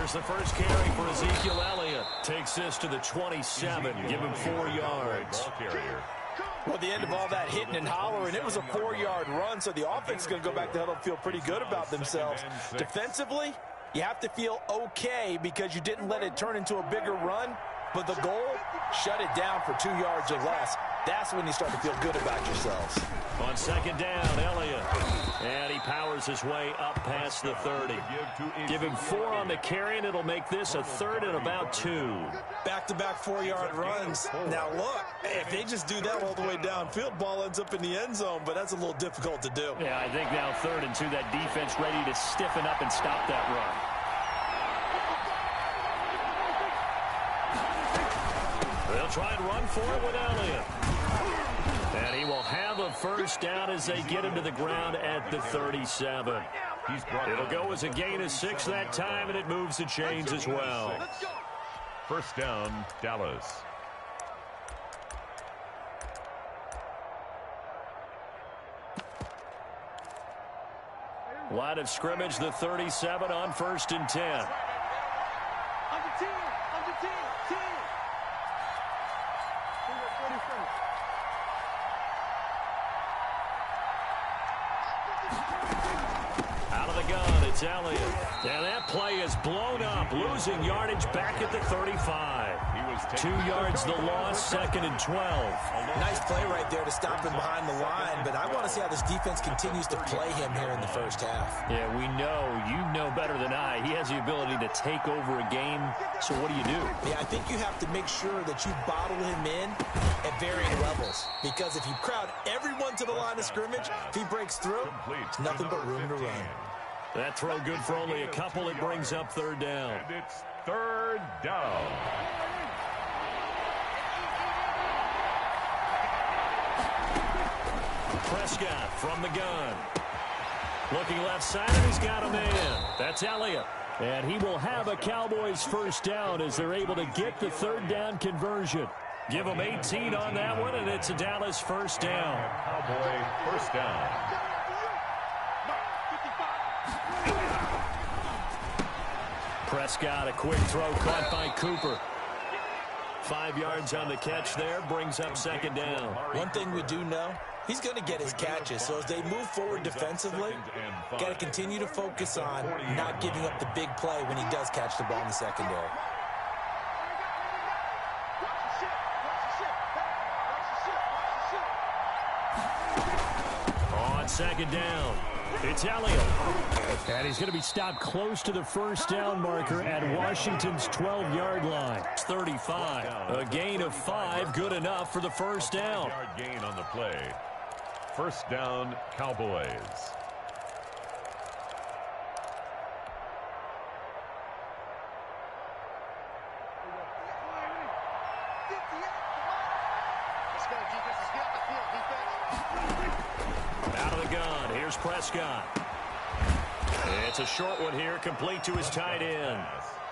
There's the first carry for Ezekiel Elliott. Takes this to the 27. Give him 4 yards. Well, at the end of all that hitting and hollering, it was a 4-yard run, so the offense is going to go back to huddle and feel pretty good about themselves. Defensively, you have to feel okay because you didn't let it turn into a bigger run, but the goal, shut it down for 2 yards or less. That's when you start to feel good about yourselves. On second down, Elliott. And he powers his way up past the 30. Give him 4 on the carry, and it'll make this a 3rd and about 2. Back-to-back 4-yard runs. Now, look, if they just do that all the way downfield, ball ends up in the end zone, but that's a little difficult to do. Yeah, I think now 3rd and 2, that defense ready to stiffen up and stop that run. They'll try and run for it with Elliott. And he will have a first down as they get him to the ground at the 37. It'll go as a gain of 6 that time, and it moves the chains as well. First down, Dallas. Line of scrimmage, the 37 on 1st and 10. Out of the gun, it's Elliott. And that play is blown up, losing yardage back at the 35. 2 yards the loss, 2nd and 12. Nice play right there to stop him behind the line, but I want to see how this defense continues to play him here in the first half. Yeah, we know, you know better than I, he has the ability to take over a game, so what do you do? Yeah, I think you have to make sure that you bottle him in at varying levels, because if you crowd everyone to the line of scrimmage, if he breaks through, it's nothing but room to run. That throw good for only a couple. It brings up 3rd down. And it's 3rd down. Prescott from the gun. Looking left side, and he's got a man. That's Elliott. And he will have a Cowboys first down as they're able to get the 3rd down conversion. Give them 18 on that one, and it's a Dallas first down. Cowboy first down. Prescott, a quick throw caught by Cooper. 5 yards on the catch there, brings up 2nd down. One thing we do know, he's going to get his catches. So as they move forward defensively, got to continue to focus on not giving up the big play when he does catch the ball in the secondary. On 2nd down, it's Elliott. And he's going to be stopped close to the first down marker at Washington's 12-yard line. It's 35. A gain of 5, good enough for the first down. Yard gain on the play. First down, Cowboys. Out of the gun, here's Prescott. It's a short one here, complete to his tight end.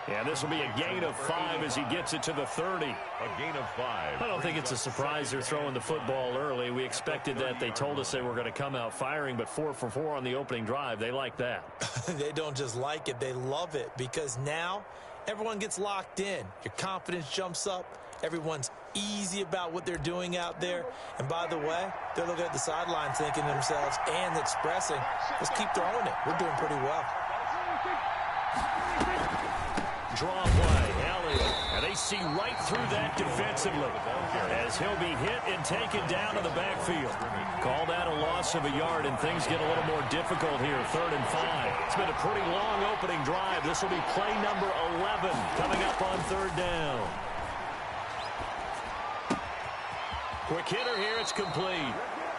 Yeah, this will be a gain of 5 as he gets it to the 30. A gain of 5. I don't think it's a surprise they're throwing the football early. We expected that. They told us they were going to come out firing, but 4 for 4 on the opening drive. They like that. They don't just like it, they love it, because now everyone gets locked in. Your confidence jumps up. Everyone's easy about what they're doing out there. And by the way, they're looking at the sideline thinking to themselves and expressing, let's keep throwing it. We're doing pretty well. Draw play, Elliott. And they see right through that defensively as he'll be hit and taken down to the backfield. Call that a loss of a yard, and things get a little more difficult here. 3rd and 5. It's been a pretty long opening drive. This will be play number 11 coming up on 3rd down. Quick hitter here, it's complete.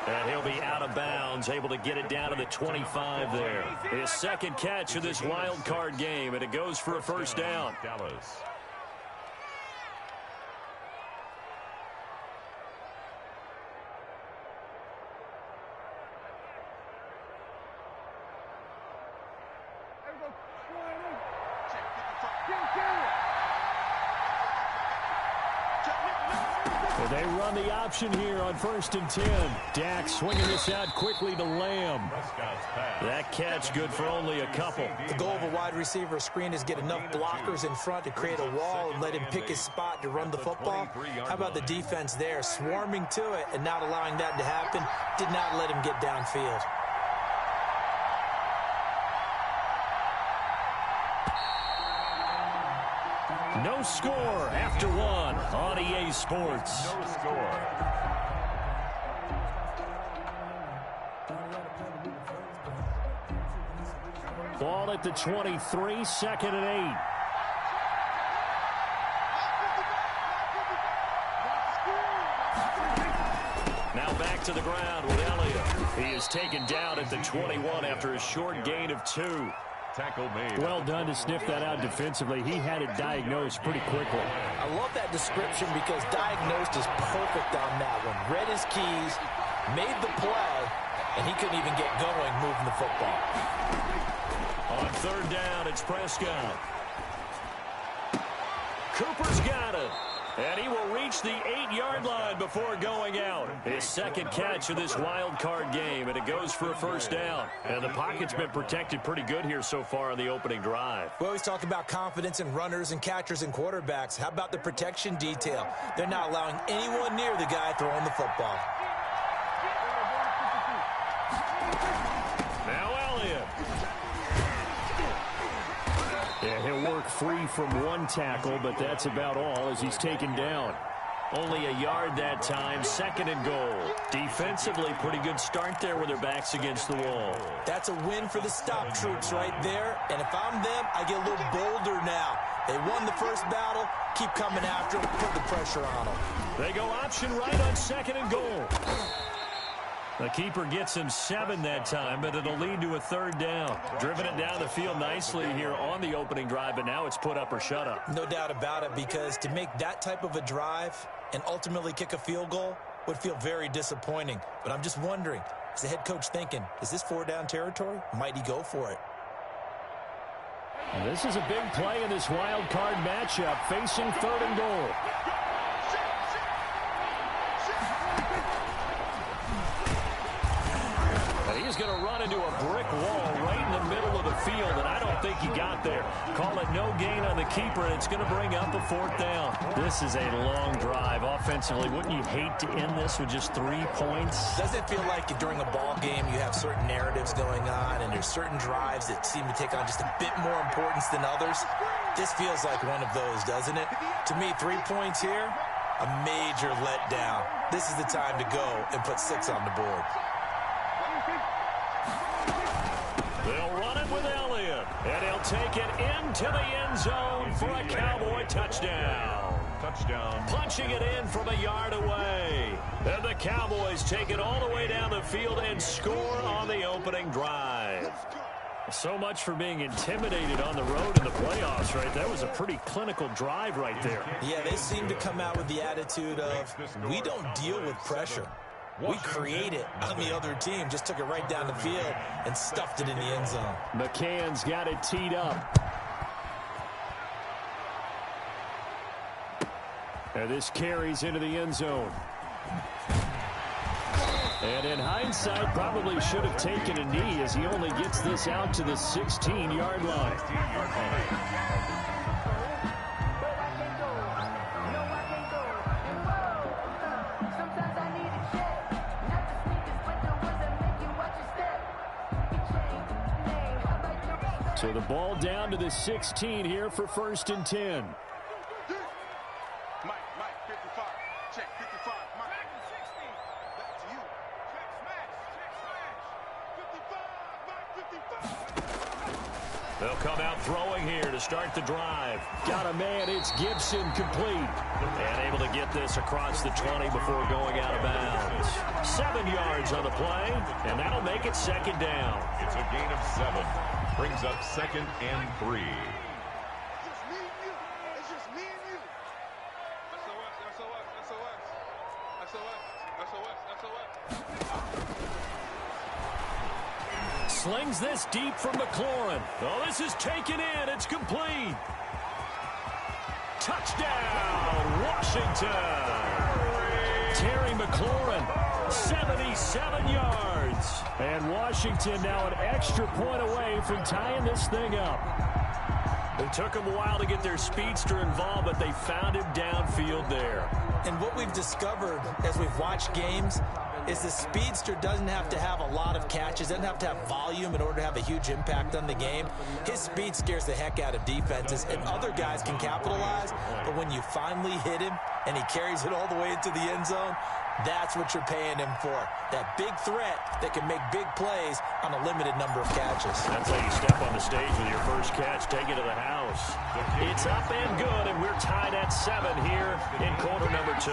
And he'll be out of bounds, able to get it down to the 25 there. His 2nd catch of this wild card game, and it goes for a first down. Dallas. And they run the option here on 1st and 10. Dak swinging this out quickly to Lamb. That catch good for only a couple. The goal of a wide receiver screen is get enough blockers in front to create a wall and let him pick his spot to run the football. How about the defense there, swarming to it and not allowing that to happen? Did not let him get downfield. No score after one on EA Sports. No score. Ball at the 23, 2nd and 8. Now back to the ground with Elliott. He is taken down at the 21 after a short gain of 2. Tackle made. Well done to sniff that out defensively. He had it diagnosed pretty quickly. I love that description because diagnosed is perfect on that one. Read his keys, made the play, and he couldn't even get going moving the football. On 3rd down, it's Prescott. Cooper's got it. And he will reach the 8-yard line before going out. His 2nd catch of this wild card game, and it goes for a 1st down. And the pocket's been protected pretty good here so far on the opening drive. We always talk about confidence in runners and catchers and quarterbacks. How about the protection detail? They're not allowing anyone near the guy throwing the football. Now Elliott. Yeah, he'll work free from one tackle, but that's about all as he's taken down. Only a yard that time, 2nd and goal. Defensively, pretty good start there with their backs against the wall. That's a win for the stop troops right there. And if I'm them, I get a little bolder now. They won the first battle. Keep coming after them. Put the pressure on them. They go option right on 2nd and goal. The keeper gets him 7 that time, but it'll lead to a 3rd down. Driven it down the field nicely here on the opening drive, but now it's put up or shut up. No doubt about it, because to make that type of a drive and ultimately kick a field goal would feel very disappointing. But I'm just wondering, is the head coach thinking, is this 4-down territory? Might he go for it? And this is a big play in this wild card matchup, facing 3rd and goal. He's going to run into a brick wall right in the middle of the field, and I don't think he got there. Call it no gain on the keeper, and it's going to bring up a 4th down. This is a long drive offensively. Wouldn't you hate to end this with just 3 points? Doesn't it feel like during a ball game you have certain narratives going on, and there's certain drives that seem to take on just a bit more importance than others? This feels like one of those, doesn't it? To me, 3 points here, a major letdown. This is the time to go and put 6 on the board. They'll run it with Elliott, and he'll take it into the end zone for a Cowboy touchdown. Touchdown. Punching it in from a yard away. And the Cowboys take it all the way down the field and score on the opening drive. So much for being intimidated on the road in the playoffs, right? That was a pretty clinical drive right there. Yeah, they seem to come out with the attitude of, we don't deal with pressure. We create it on the other team. Just took it right down the field and stuffed it in the end zone. McCann's got it teed up. And this carries into the end zone. And in hindsight, probably should have taken a knee as he only gets this out to the 16-yard line. So the ball down to the 16 here for 1st and 10. Mike, 55. Check, 55. Mike. Back to 60. Back to you. Check, smash. 55. Mike, 55. They'll come out throwing here to start the drive. Got a man. It's Gibson complete. And able to get this across the 20 before going out of bounds. 7 yards on the play, and that'll make it 2nd down. It's a gain of 7. Brings up 2nd and 3. It's just me and you. It's just me and you. SOS. Slings this deep from McLaurin. Oh, this is taken in. It's complete. Touchdown, Washington. Terry McLaurin, 77 yards. And Washington now an extra point away from tying this thing up. It took them a while to get their speedster involved, but they found him downfield there. And what we've discovered as we've watched games is the speedster doesn't have to have a lot of catches, doesn't have to have volume in order to have a huge impact on the game. His speed scares the heck out of defenses, and other guys can capitalize, but when you finally hit him and he carries it all the way into the end zone, that's what you're paying him for. That big threat that can make big plays on a limited number of catches. That's how you step on the stage with your first catch, take it to the house. It's up and good, and we're tied at 7 here in quarter number 2.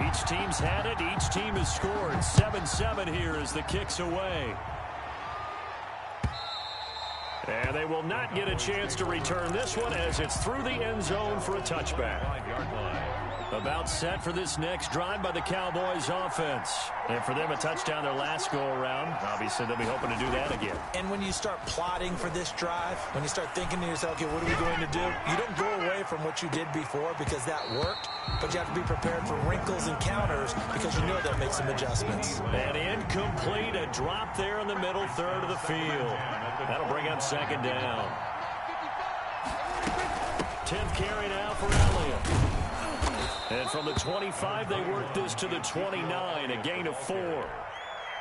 Each team's had it. Each team has scored. 7-7 here as the kick's away. And they will not get a chance to return this one as it's through the end zone for a touchback. About set for this next drive by the Cowboys offense. And for them, a touchdown their last go-around. Obviously, they'll be hoping to do that again. And when you start plotting for this drive, when you start thinking to yourself, okay, what are we going to do? You don't go away from what you did before because that worked, but you have to be prepared for wrinkles and counters because you know they'll make some adjustments. And incomplete, a drop there in the middle third of the field. That'll bring up second down. 10th carry now for Elliott. And from the 25, they worked this to the 29, a gain of 4.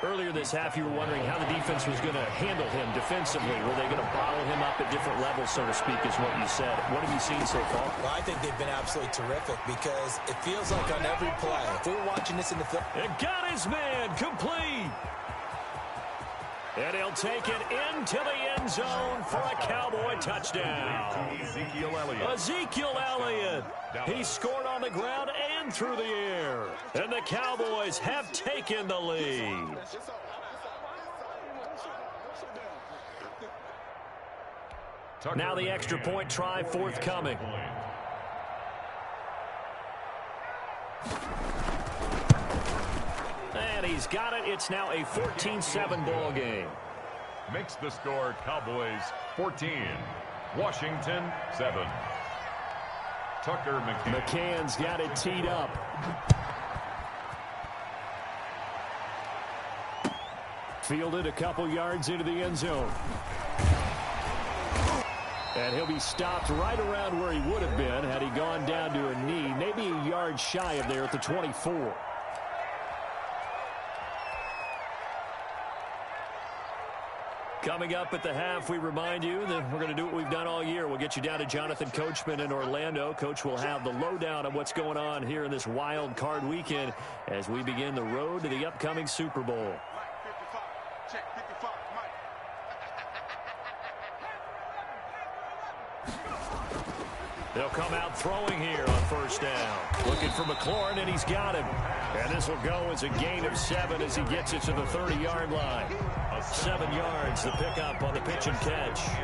Earlier this half, you were wondering how the defense was going to handle him defensively. Were they going to bottle him up at different levels, so to speak, is what you said. What have you seen so far? Well, I think they've been absolutely terrific because it feels like on every play, if we were watching this in the film. And got his man complete. And he'll take it into the end zone for a Cowboy touchdown. Ezekiel Elliott. He scored on the ground and through the air. And the Cowboys have taken the lead. Now the extra point try forthcoming. And he's got it. It's now a 14-7 ball game. Makes the score Cowboys 14, Washington 7. Tucker McCann. McCann's got it teed up. Fielded a couple yards into the end zone. And he'll be stopped right around where he would have been had he gone down to a knee, maybe a yard shy of there at the 24. Coming up at the half, we remind you that we're going to do what we've done all year. We'll get you down to Jonathan Coachman in Orlando. Coach will have the lowdown of what's going on here in this wild card weekend as we begin the road to the upcoming Super Bowl. Mike 55. Check 55. Mike. They'll come out throwing here on first down. Looking for McLaurin, and he's got him. And this will go as a gain of 7 as he gets it to the 30-yard line. 7 yards, the pickup on the pitch and catch. 3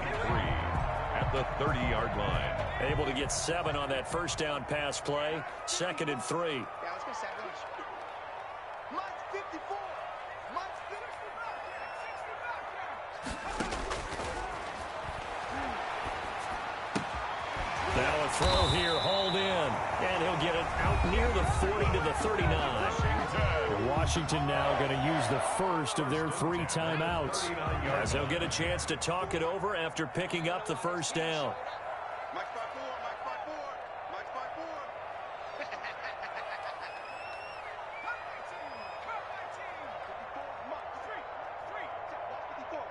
at the 30-yard line. Able to get 7 on that first down pass play. 2nd and 3. Yeah, let's go sandwich. Mike's 54. Mike's 60. Now a throw here, hauled in. And he'll get it out near the 40 to the 39. Washington now going to use the first of their 3 timeouts as they'll get a chance to talk it over after picking up the first down. Mike's 5'4. Mike's 5'4. Mike's 5'4.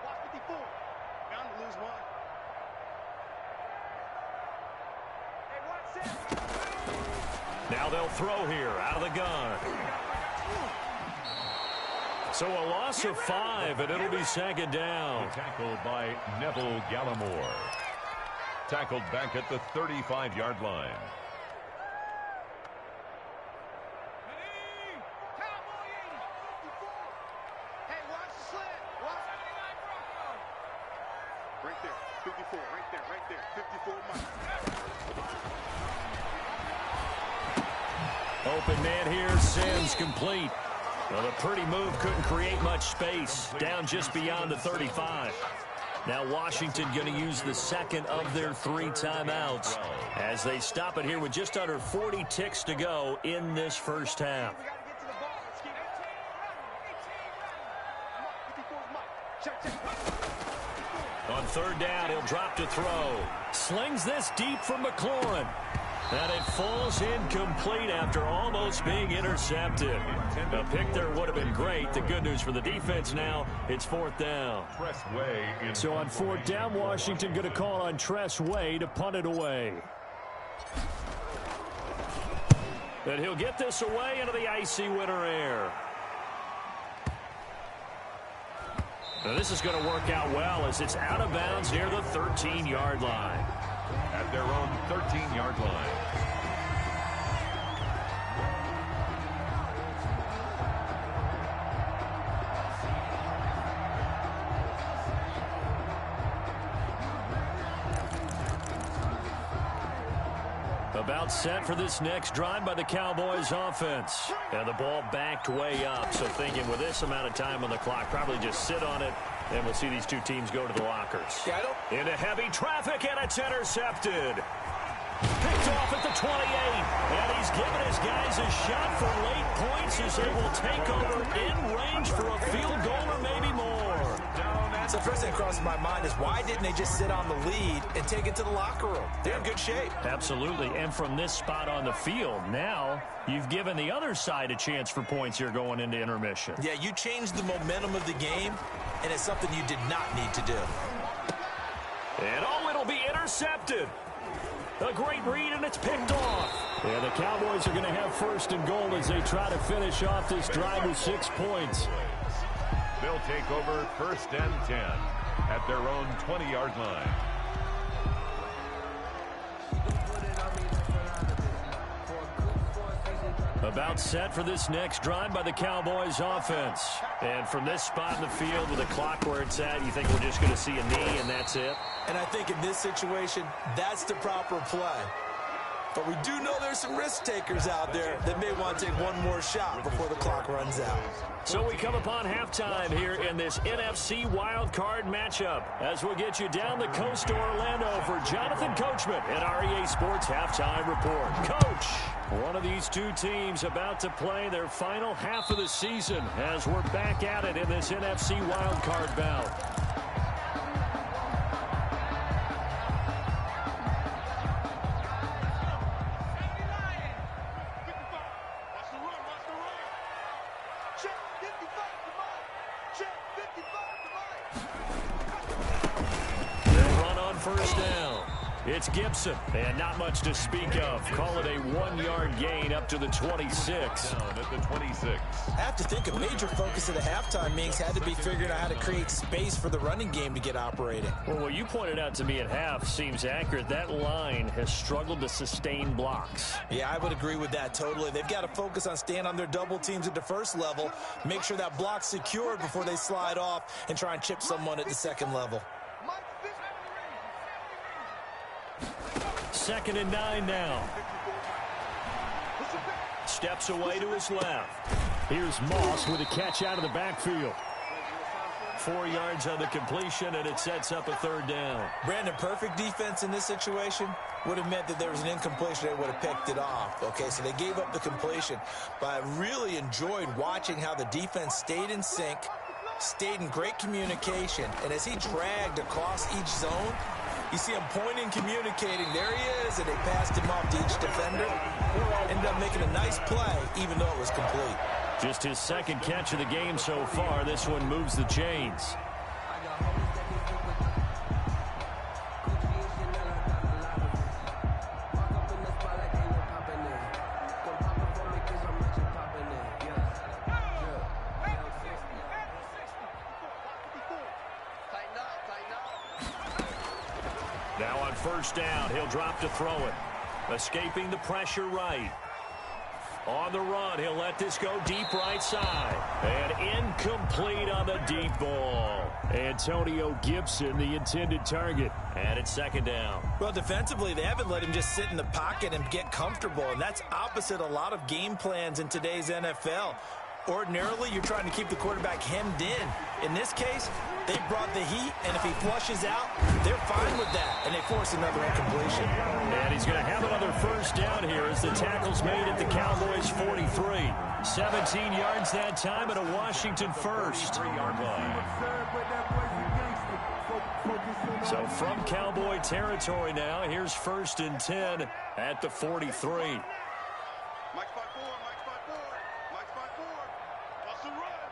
Watch 54. Bound to lose one. Hey, watch it. Now they'll throw here out of the gun. So a loss of 5, and it'll be 2nd down. Tackled by Neville Gallimore. Tackled back at the 35-yard line. Hey, watch the slant. Watch. Right there. 54. Right there. Right there. 54 Mike. Open man here, Sims complete. Well, a pretty move couldn't create much space. Down just beyond the 35. Now Washington going to use the second of their 3 timeouts as they stop it here with just under 40 ticks to go in this first half. On third down, he'll drop to throw. Slings this deep from McLaurin. And it falls incomplete after almost being intercepted. A pick there would have been great. The good news for the defense now, it's 4th down. So on 4th down, Washington going to call on Tress Way to punt it away. And he'll get this away into the icy winter air. Now this is going to work out well as it's out of bounds near the 13-yard line. At their own 13-yard line. About set for this next drive by the Cowboys offense. And the ball backed way up. So thinking with this amount of time on the clock, probably just sit on it. And we'll see these two teams go to the lockers. Into heavy traffic, and it's intercepted. Picked off at the 28. And he's given his guys a shot for late points as they will take over in range for a field goal or maybe more. So first thing that crosses my mind is why didn't they just sit on the lead and take it to the locker room? They're in good shape. Absolutely. And from this spot on the field, now you've given the other side a chance for points here going into intermission. Yeah, you changed the momentum of the game, and it's something you did not need to do. And it'll be intercepted. A great read, and it's picked off. And the Cowboys are going to have 1st and goal as they try to finish off this drive with 6 points. They'll take over 1st and 10 at their own 20-yard line. About set for this next drive by the Cowboys offense. And from this spot in the field with the clock where it's at, you think we're just going to see a knee and that's it? And I think in this situation, that's the proper play. But we do know there's some risk takers out there that may want to take one more shot before the clock runs out. So we come upon halftime here in this NFC wildcard matchup as we'll get you down the coast to Orlando for Jonathan Coachman at REA Sports Halftime Report. Coach, one of these two teams about to play their final half of the season as we're back at it in this NFC wildcard bout. It's Gibson, and not much to speak of. Call it a 1-yard gain up to the 26. Down at the 26. I have to think a major focus of the halftime meetings had to be figuring out how to create space for the running game to get operating. Well, what you pointed out to me at half seems accurate. That line has struggled to sustain blocks. Yeah, I would agree with that totally. They've got to focus on staying on their double teams at the first level, make sure that block's secured before they slide off and try and chip someone at the second level. 2nd and 9 now. Steps away to his left. Here's Moss with a catch out of the backfield. 4 yards on the completion, and it sets up a 3rd down. Brandon, perfect defense in this situation would have meant that there was an incompletion. They would have picked it off. Okay, so they gave up the completion. But I really enjoyed watching how the defense stayed in sync, stayed in great communication, and as he dragged across each zone, you see him pointing, communicating. There he is, and they passed him off to each defender. Ended up making a nice play, even though it was complete. Just his 2nd catch of the game so far. This one moves the chains. Now on 1st down, he'll drop to throw it. Escaping the pressure right. On the run, he'll let this go deep right side. And incomplete on the deep ball. Antonio Gibson, the intended target. And it's 2nd down. Well, defensively, they haven't let him just sit in the pocket and get comfortable. And that's opposite a lot of game plans in today's NFL. Ordinarily, you're trying to keep the quarterback hemmed in. In this case, they brought the heat, and if he flushes out, they're fine with that, and they force another incompletion. And he's going to have another first down here as the tackle's made at the Cowboys' 43. 17 yards that time at a Washington first. 3-yard line. So from Cowboy territory now, here's 1st and 10 at the 43. Mike's by 4, Mike's by 4, Mike's by 4. What's the run?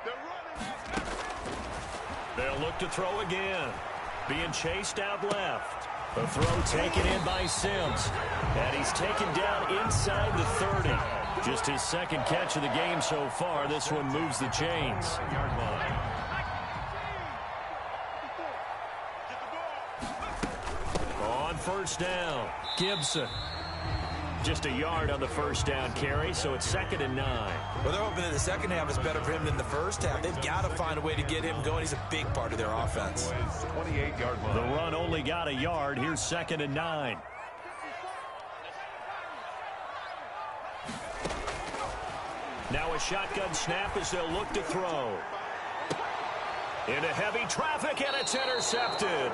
They're running. They'll look to throw again. Being chased out left. The throw taken in by Sims. And he's taken down inside the 30. Just his second catch of the game so far. This one moves the chains. On first down, Gibson. Just a yard on the first down carry, so it's 2nd and 9. Well, they're hoping that the second half is better for him than the first half. They've got to find a way to get him going. He's a big part of their offense. 28-yard line. The run only got a yard. Here's 2nd and 9. Now a shotgun snap as they'll look to throw. Into heavy traffic, and it's intercepted.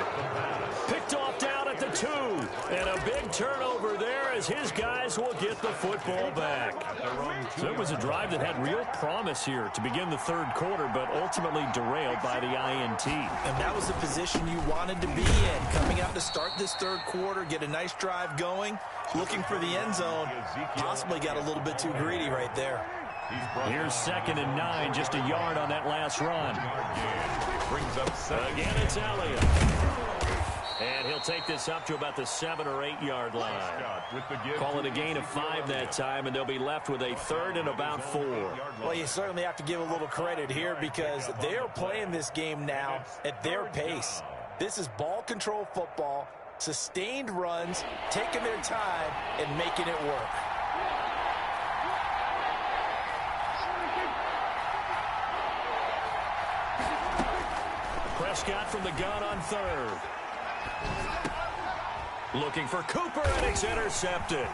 Picked off down at the 2. And a big turnover there as his guys will get the football back. So it was a drive that had real promise here to begin the third quarter, but ultimately derailed by the INT. And that was the position you wanted to be in. Coming out to start this third quarter, get a nice drive going, looking for the end zone. Possibly got a little bit too greedy right there. Here's 2nd and 9, just a yard on that last run. Brings up 7. Again, it's Elliott. And he'll take this up to about the 7 or 8 yard line. Call it a gain of 5 that time, and they'll be left with a 3rd and about 4. Well, you certainly have to give a little credit here because they're playing this game now at their pace. This is ball control football, sustained runs, taking their time, and making it work. Prescott from the gun on 3rd. Looking for Cooper, and it's intercepted.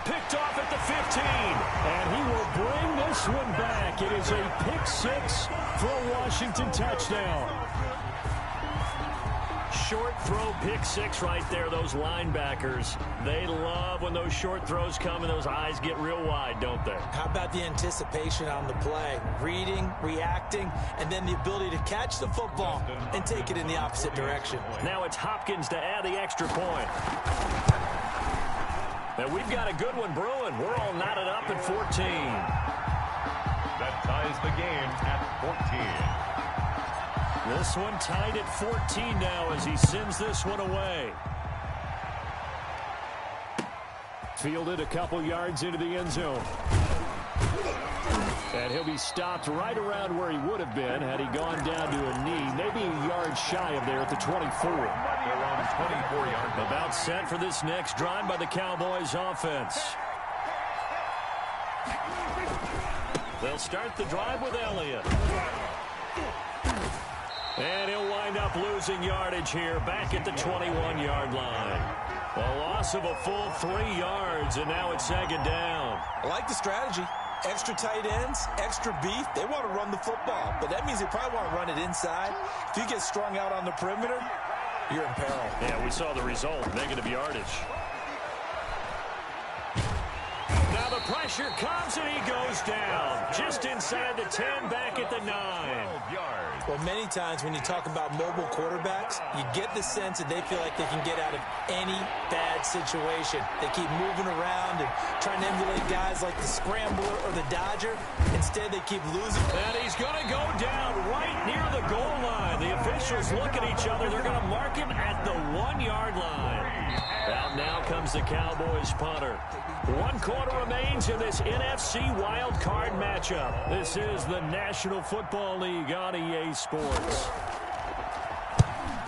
Picked off at the 15. And he will bring this one back. It is a pick 6 for a Washington touchdown. Short throw, pick 6 right there. Those linebackers, they love when those short throws come and those eyes get real wide, don't they? How about the anticipation on the play? Reading, reacting, and then the ability to catch the football and take it in the opposite direction. Now it's Hopkins to add the extra point. And we've got a good one brewing. We're all knotted up at 14. That ties the game at 14. This one tied at 14 now as he sends this one away. Fielded a couple yards into the end zone. And he'll be stopped right around where he would have been had he gone down to a knee, maybe a yard shy of there at the 24. They're on 24-yard. About set for this next drive by the Cowboys offense. They'll start the drive with Elliott. And he'll wind up losing yardage here back at the 21-yard line. A loss of a full 3 yards, and now it's 2nd down. I like the strategy. Extra tight ends, extra beef. They want to run the football, but that means they probably want to run it inside. If you get strung out on the perimeter, you're in peril. Yeah, we saw the result, negative yardage. Now the pressure comes, and he goes down. Just inside the 10, back at the 9. Well, many times when you talk about mobile quarterbacks, you get the sense that they feel like they can get out of any bad situation. They keep moving around and trying to emulate guys like the Scrambler or the Dodger. Instead, they keep losing. And he's going to go down right near the goal line. The officials look at each other. They're going to mark him at the 1-yard line. Out now comes the Cowboys punter. 1 quarter remains in this NFC wild card matchup. This is the National Football League on EA Sports.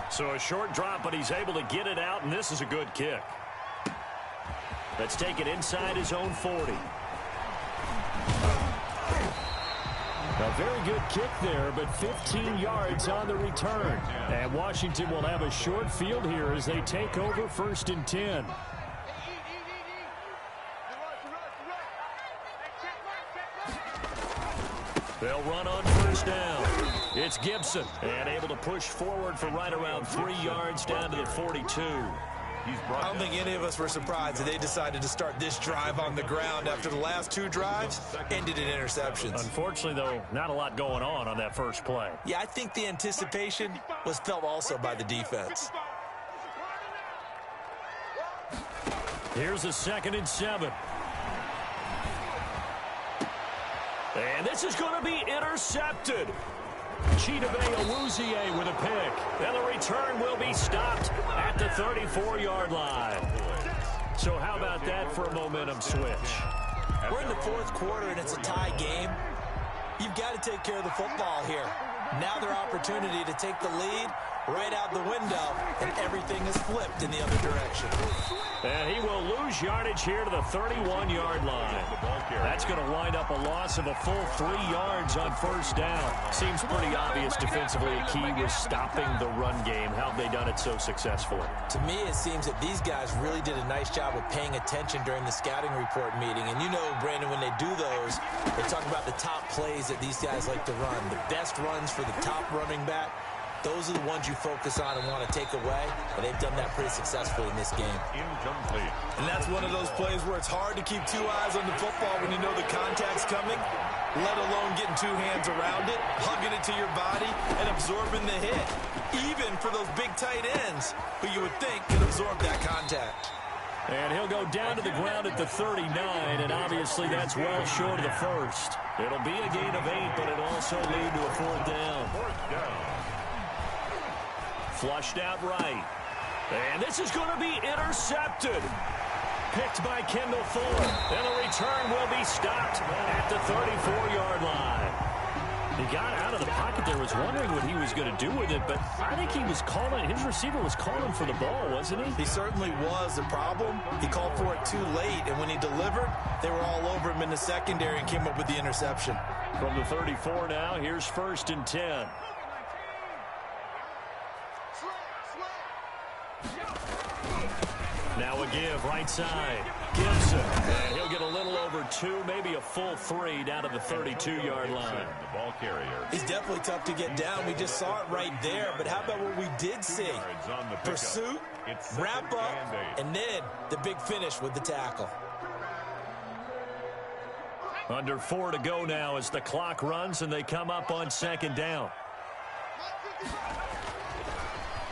So a short drop, but he's able to get it out, and this is a good kick. Let's take it inside his own 40. A very good kick there, but 15 yards on the return. And Washington will have a short field here as they take over 1st and 10. They'll run on first down. It's Gibson, and able to push forward for right around 3 yards down to the 42. I don't think any of us were surprised that they decided to start this drive on the ground after the last 2 drives ended in interceptions. Unfortunately, though, not a lot going on that first play. Yeah, I think the anticipation was felt also by the defense. Here's a 2nd and 7. And this is going to be intercepted. Chidobe with a pick. And the return will be stopped at the 34-yard line. So how about that for a momentum switch? We're in the 4th quarter, and it's a tie game. You've got to take care of the football here. Now their opportunity to take the lead right out the window, and everything is flipped in the other direction. And he will lose yardage here to the 31-yard line. That's going to wind up a loss of a full 3 yards on first down. Seems pretty obvious defensively a key was stopping the run game. How have they done it so successfully? To me, it seems that these guys really did a nice job of paying attention during the scouting report meeting. And you know, Brandon, when they do those, they talk about the top plays that these guys like to run. The best runs for the top running back. Those are the ones you focus on and want to take away, and they've done that pretty successfully in this game. Incomplete. And that's one of those plays where it's hard to keep 2 eyes on the football when you know the contact's coming, let alone getting 2 hands around it, hugging it to your body, and absorbing the hit, even for those big tight ends who you would think could absorb that contact. And he'll go down to the ground at the 39, and obviously that's well short of the first. It'll be a gain of 8, but it'll also lead to a 4th down. Flushed out right. And this is going to be intercepted. Picked by Kendall Fuller. And the return will be stopped at the 34-yard line. He got out of the pocket there, was wondering what he was going to do with it, but I think he was calling, his receiver was calling for the ball, wasn't he? He certainly was. The problem, he called for it too late, and when he delivered, they were all over him in the secondary and came up with the interception. From the 34 now, here's 1st and 10. Now a give, right side. Gibson, and he'll get a little over 2, maybe a full 3 down to the 32-yard line. The ball carrier. He's definitely tough to get down. We just saw it right there. But how about what we did see? Pursuit, wrap up, and then the big finish with the tackle. Under 4 to go now as the clock runs and they come up on 2nd down.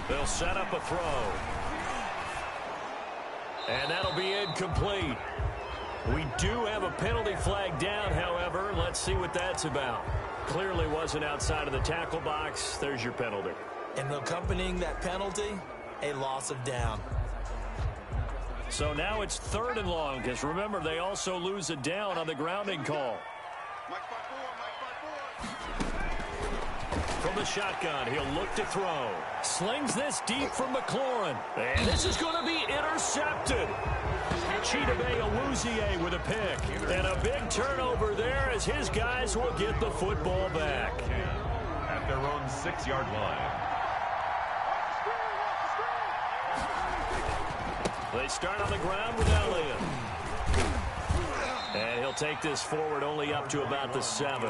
They'll set up a throw. And that'll be incomplete. We do have a penalty flag down, however. Let's see what that's about. Clearly wasn't outside of the tackle box. There's your penalty. And accompanying that penalty, a loss of down. So now it's 3rd and long, because remember, they also lose a down on the grounding call. From the shotgun, he'll look to throw. Slings this deep from McLaurin. And this is going to be intercepted. Chidobe with a pick. And a big turnover there as his guys will get the football back. At their own 6-yard line. They start on the ground with Elliott. And he'll take this forward only up to about the 7.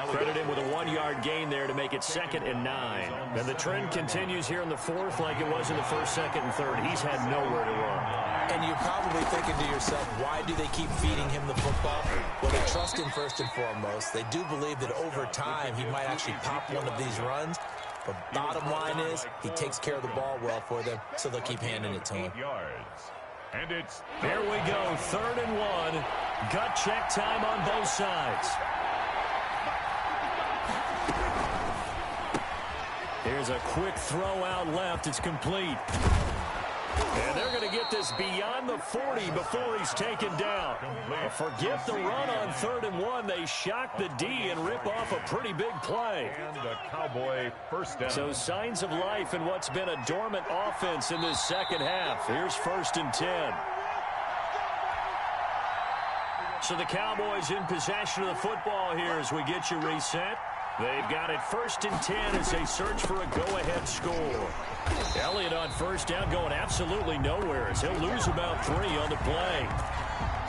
Credit him with a 1-yard gain there to make it 2nd and 9. And the trend continues here in the 4th like it was in the 1st, 2nd, and 3rd. He's had nowhere to run. And you're probably thinking to yourself, why do they keep feeding him the football? Well, they trust him first and foremost. They do believe that over time he might actually pop one of these runs. But bottom line is, he takes care of the ball well for them, so they'll keep handing it to him. And it's here we go, 3rd and 1. Gut check time on both sides. Here's a quick throw out left. It's complete. And they're going to get this beyond the 40 before he's taken down. Forget the run on 3rd and 1. They shock the D and rip off a pretty big play. And the Cowboy first down. So signs of life in what's been a dormant offense in this second half. Here's 1st and 10. So the Cowboys in possession of the football here as we get you reset. They've got it 1st and 10 as they search for a go-ahead score. Elliott on first down going absolutely nowhere as he'll lose about 3 on the play.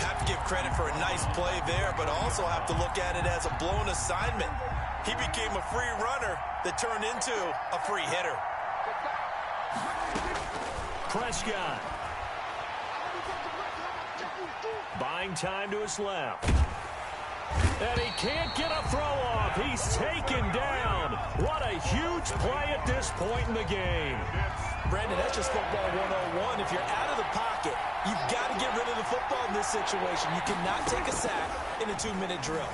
Have to give credit for a nice play there, but also have to look at it as a blown assignment. He became a free runner that turned into a free hitter. Prescott. Buying time to his left. And he can't get a throw off. He's taken down. What a huge play at this point in the game. Brandon, that's just football 101. If you're out of the pocket, you've got to get rid of the football in this situation. You cannot take a sack in a 2-minute drill.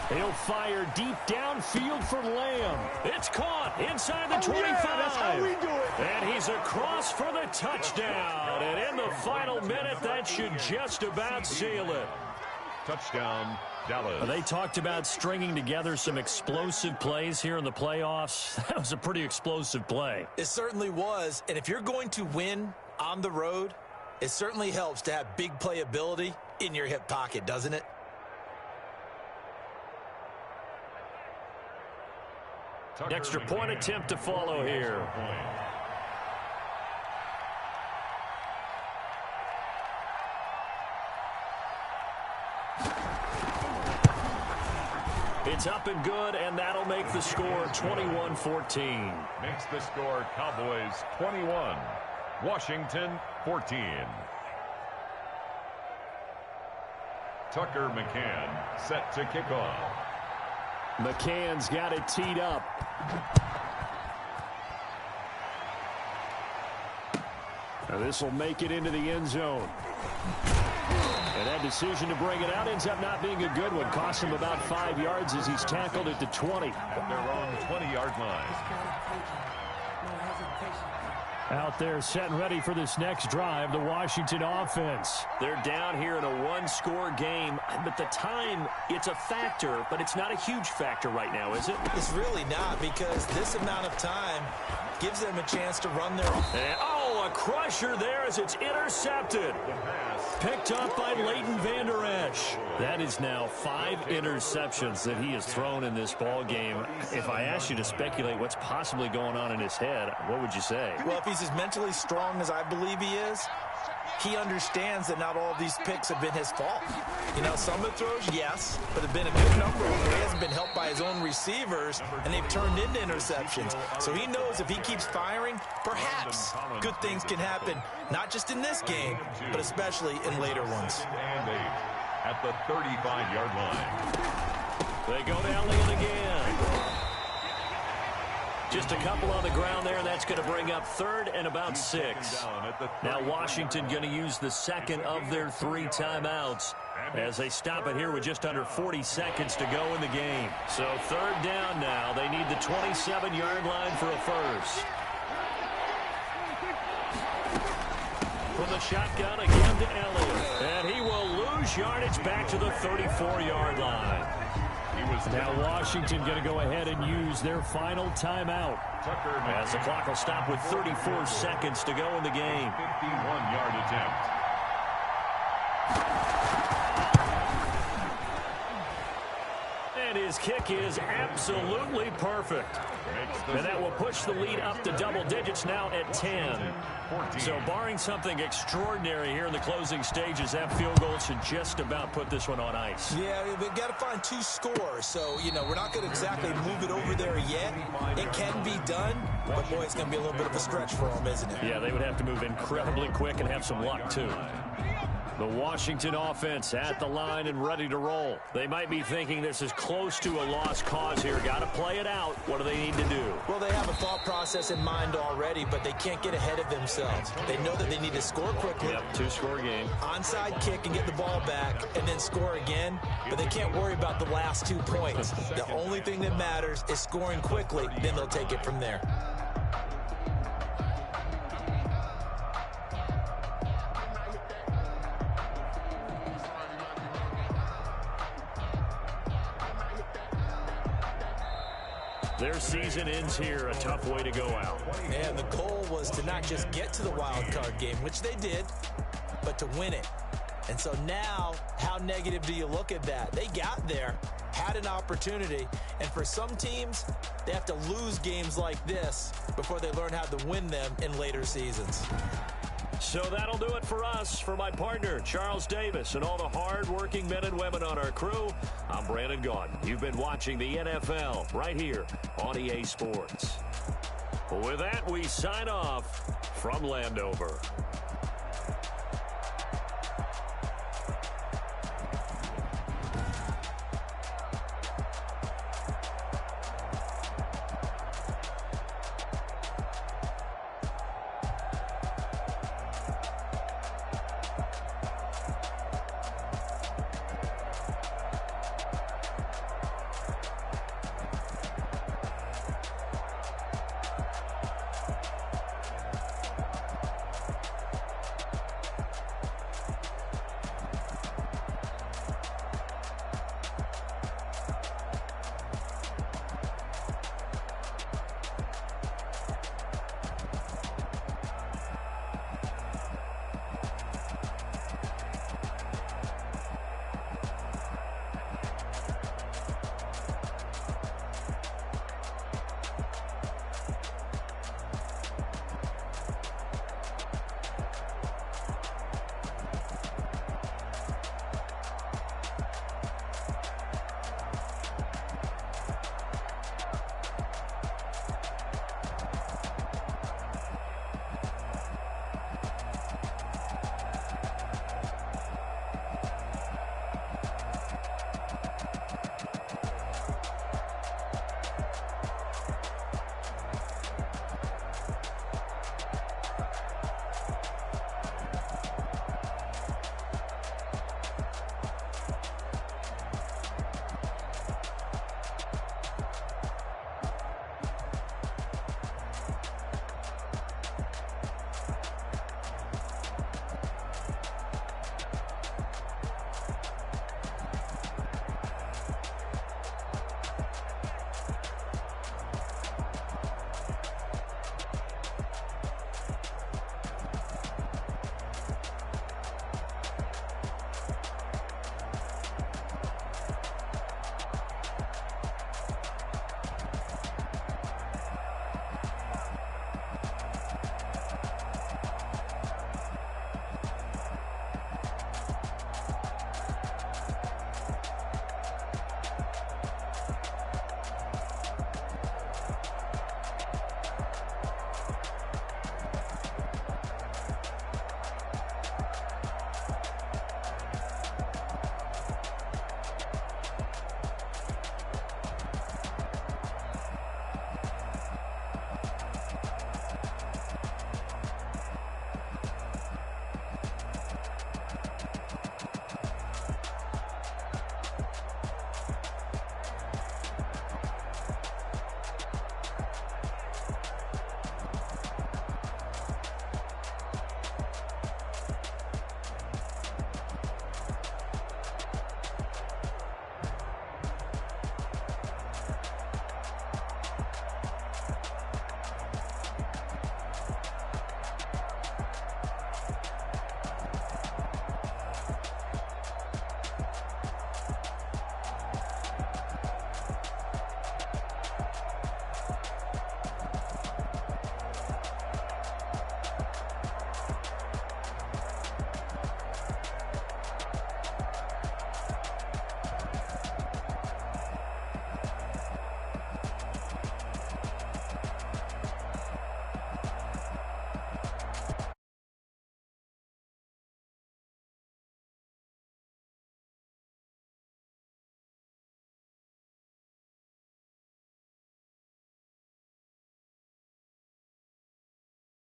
He'll fire deep downfield for Lamb. It's caught inside the 25. Yeah, that's how we do it. And he's across for the touchdown. And in the final minute, that should just about seal it. Touchdown, Dallas. They talked about stringing together some explosive plays here in the playoffs. That was a pretty explosive play. It certainly was. And if you're going to win on the road, it certainly helps to have big playability in your hip pocket, doesn't it? Extra point attempt to follow here. It's up and good, and that'll make the score 21-14. Makes the score Cowboys 21, Washington 14. Tucker McCann set to kick off. McCann's got it teed up. Now this will make it into the end zone. And that decision to bring it out ends up not being a good one. Cost him about 5 yards as he's tackled at the 20. At their own 20-yard line. Out there set and ready for this next drive, the Washington offense. They're down here in a one-score game, but the time, it's a factor, but it's not a huge factor right now, is it? It's really not, because this amount of time gives them a chance to run their... And, a crusher there as it's intercepted. Picked up by Leighton Vander Esch. That is now 5 interceptions that he has thrown in this ball game. If I asked you to speculate what's possibly going on in his head, what would you say? Well, if he's as mentally strong as I believe he is, he understands that not all of these picks have been his fault. You know, some of the throws, yes, but have been a good number of them where he hasn't been helped by his own receivers, and they've turned into interceptions. So he knows if he keeps firing, perhaps good things can happen, not just in this game, but especially in later ones. And 8 at the 35-yard line. They go to Elliott again. Just a couple on the ground there, and that's going to bring up 3rd and about 6. Now Washington going to use the second of their 3 timeouts as they stop it here with just under 40 seconds to go in the game. So 3rd down now. They need the 27-yard line for a first. From the shotgun again to Elliott. And he will lose yardage back to the 34-yard line. Now Washington going to go ahead and use their final timeout. As the clock will stop with 34 seconds to go in the game. 51-yard attempt. And his kick is absolutely perfect. And that will push the lead up to double digits now at 10. So barring something extraordinary here in the closing stages, that field goal should just about put this one on ice. Yeah, we've got to find 2 scores. So, you know, we're not going to exactly move it over there yet. It can be done, but boy, it's going to be a little bit of a stretch for them, isn't it? Yeah, they would have to move incredibly quick and have some luck, too. The Washington offense at the line and ready to roll. They might be thinking this is close to a lost cause here. Got to play it out. What do they need to do? Well, they have a thought process in mind already, but they can't get ahead of themselves. They know that they need to score quickly. Yep, 2-score game. Onside kick and get the ball back and then score again, but they can't worry about the last 2 points. The only thing that matters is scoring quickly, then they'll take it from there. Their season ends here. A tough way to go out. And the goal was to not just get to the wild card game, which they did, but to win it. And so now, how negative do you look at that? They got there, had an opportunity, and for some teams, they have to lose games like this before they learn how to win them in later seasons. So that'll do it for us. For my partner, Charles Davis, and all the hard-working men and women on our crew, I'm Brandon Gaudin. You've been watching the NFL right here on EA Sports. With that, we sign off from Landover.